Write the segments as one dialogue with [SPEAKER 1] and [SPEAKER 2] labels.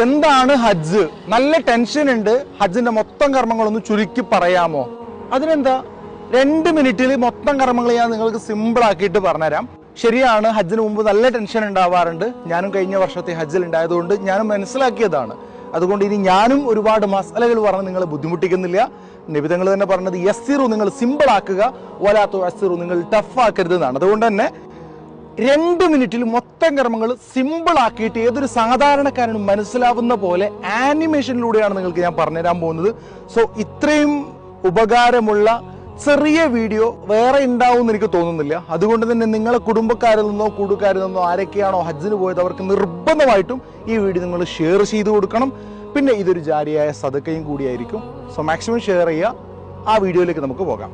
[SPEAKER 1] എന്താണ് ഹജ്ജ്? നല്ല ടെൻഷൻ ഉണ്ട്. ഹജ്ജിന്റെ മൊത്തം കർമ്മങ്ങളൊന്ന് ചുരുക്കി പറയാമോ? അതിനെന്താ, 2 മിനിറ്റിൽ മൊത്തം കർമ്മങ്ങൾ ഞാൻ നിങ്ങൾക്ക് സിമ്പിൾ ആക്കിയിട്ട് പറഞ്ഞുതരാം. ശരിയാണ്, ഹജ്ജിന് മുമ്പ് നല്ല ടെൻഷൻ ഉണ്ടാവാറുണ്ട്. ഞാനും കഴിഞ്ഞ വർഷത്തെ ഹജ്ജിൽ ഉണ്ടായതുകൊണ്ട് ഞാനും മനസ്സിലാക്കിയതാണ്. അതുകൊണ്ട് ഇനി ഞാനും ഒരുപാട് മസാലകൾ പറഞ്ഞ് നിങ്ങളെ ബുദ്ധിമുട്ടിക്കുന്നില്ല. നബിതങ്ങൾ തന്നെ പറഞ്ഞത് യസ്സിറു, നിങ്ങൾ സിമ്പിൾ ആക്കുക, വലാത്തു യസ്സിറു, നിങ്ങൾ ടഫ് ആക്കരുത് എന്നാണ്. അതുകൊണ്ട് തന്നെ 2 മിനിറ്റിൽ മൊത്തം കർമ്മങ്ങൾ സിമ്പിൾ ആക്കിയിട്ട് ഏതൊരു സാധാരണക്കാരനും മനസ്സിലാവുന്ന പോലെ ആനിമേഷനിലൂടെയാണ് നിങ്ങൾക്ക് ഞാൻ പറഞ്ഞുതരാൻ പോകുന്നത്. സോ ഇത്രയും ഉപകാരമുള്ള ചെറിയ വീഡിയോ വേറെ ഉണ്ടാവും എന്ന് എനിക്ക് തോന്നുന്നില്ല. അതുകൊണ്ട് തന്നെ നിങ്ങളെ കുടുംബക്കാരിൽ നിന്നോ കൂട്ടുകാരിൽ നിന്നോ ആരൊക്കെയാണോ ഹജ്ജിന് പോയത് അവർക്ക് നിർബന്ധമായിട്ടും ഈ വീഡിയോ നിങ്ങൾ ഷെയർ ചെയ്ത് കൊടുക്കണം. പിന്നെ ഇതൊരു ജാരിയായ സദക്കയും കൂടിയായിരിക്കും. സോ മാക്സിമം ഷെയർ ചെയ്യുക. ആ വീഡിയോയിലേക്ക് നമുക്ക് പോകാം.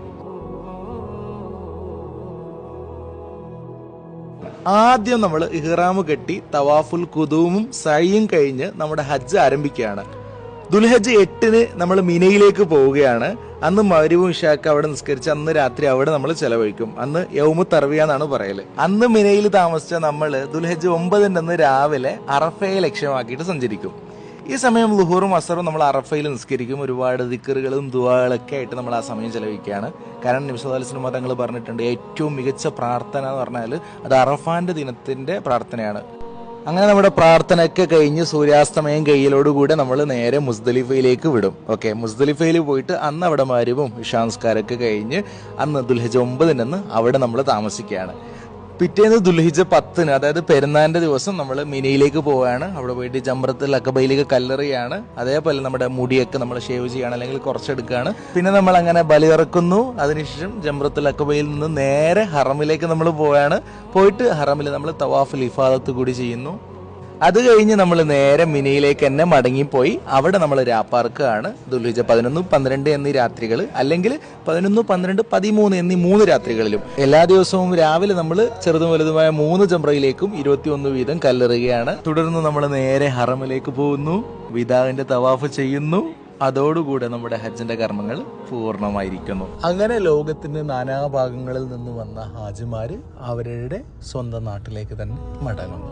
[SPEAKER 1] ആദ്യം നമ്മൾ ഇഹ്റാമ് കെട്ടി തവാഫുൽ ഖുദൂമും സഅയും കഴിഞ്ഞ് നമ്മുടെ ഹജ്ജ് ആരംഭിക്കുകയാണ്. ദുൽഹജ്ജ് 8-ന് നമ്മൾ മിനയിലേക്ക് പോവുകയാണ്. അന്ന് മഗ്‌രിബും ഇശാക്ക് അവിടെ നിസ്കരിച്ച് അന്ന് രാത്രി അവിടെ നമ്മൾ ചെലവഴിക്കും. അന്ന് യൗമു തർവിയ എന്നാണ് പറയല്. അന്ന് മിനയിൽ താമസിച്ച നമ്മൾ ദുൽഹജ്ജ് 9-ന്റെ അന്ന് രാവിലെ അറഫയെ ലക്ഷ്യമാക്കിയിട്ട് സഞ്ചരിക്കും. ഈ സമയം ളുഹൂറും അസറും നമ്മൾ അറഫയിൽ നിസ്കരിക്കും. ഒരുപാട് ദിക്റുകളും ദുആകളൊക്കെ ആയിട്ട് നമ്മൾ ആ സമയം ചെലവഴിക്കുകയാണ്. കാരണം നബി സല്ലല്ലാഹു അലൈഹി വസല്ലം തങ്ങൾ പറഞ്ഞിട്ടുണ്ട്, ഏറ്റവും മികച്ച പ്രാർത്ഥന എന്ന് പറഞ്ഞാൽ അത് അറഫാന്റെ ദിനത്തിന്റെ പ്രാർത്ഥനയാണ്. അങ്ങനെ നമ്മുടെ പ്രാർത്ഥനയൊക്കെ കഴിഞ്ഞ് സൂര്യാസ്തമയം കയ്യിലോടുകൂടെ നമ്മൾ നേരെ മുസ്ദലിഫയിലേക്ക് വിടും. ഓക്കെ, മുസ്ദലിഫയിൽ പോയിട്ട് അന്ന് അവിടെ മഗ്‌രിബും ഇശാ നിസ്കാരമൊക്കെ കഴിഞ്ഞ് അന്ന് ദുൽഹജ്ജ് 9-ന്റെ അന്ന് അവിടെ നമ്മൾ താമസിക്കുകയാണ്. പിറ്റേന്ന് ദുൽഹിജ്ജ് 10-ന്, അതായത് പെരുന്നാളിന്റെ ദിവസം നമ്മൾ മിനയിലേക്ക് പോവുകയാണ്. അവിടെ പോയിട്ട് ജംറത്തുൽ അഖബയിലേക്ക് കല്ലെറിയാണ്. അതേപോലെ നമ്മുടെ മുടിയൊക്കെ നമ്മൾ ഷേവ് ചെയ്യാണ്, അല്ലെങ്കിൽ കുറച്ചെടുക്കുകയാണ്. പിന്നെ നമ്മൾ അങ്ങനെ ബലിയിറക്കുന്നു. അതിനുശേഷം ജംറത്തുൽ അഖബയിൽ നിന്ന് നേരെ ഹറമിലേക്ക് നമ്മൾ പോവുകയാണ്. പോയിട്ട് ഹറമിൽ നമ്മൾ തവാഫുൽ ഇഫാദത്ത് കൂടി ചെയ്യുന്നു. അത് കഴിഞ്ഞ് നമ്മൾ നേരെ മിനയിലേക്ക് തന്നെ മടങ്ങിപ്പോയി അവിടെ നമ്മൾ രാപ്പാർക്കാണ്. ദുൽഹിജ്ജ് 11, 12 എന്നീ രാത്രികൾ, അല്ലെങ്കിൽ 11, 12, 13 എന്നീ 3 രാത്രികളിലും എല്ലാ ദിവസവും രാവിലെ നമ്മൾ ചെറുതും വലുതുമായ 3 ജംറയിലേക്കും 21 വീതം കല്ലെറുകയാണ്. തുടർന്ന് നമ്മൾ നേരെ ഹറമിലേക്ക് പോകുന്നു, വിദാഇന്റെ തവാഫ് ചെയ്യുന്നു. അതോടുകൂടെ നമ്മുടെ ഹജ്ജിന്റെ കർമ്മങ്ങൾ പൂർണ്ണമായിരിക്കുന്നു. അങ്ങനെ ലോകത്തിന്റെ നാനാഭാഗങ്ങളിൽ നിന്ന് വന്ന ഹാജിമാര് അവരുടെ സ്വന്തം നാട്ടിലേക്ക് തന്നെ മടങ്ങുന്നു.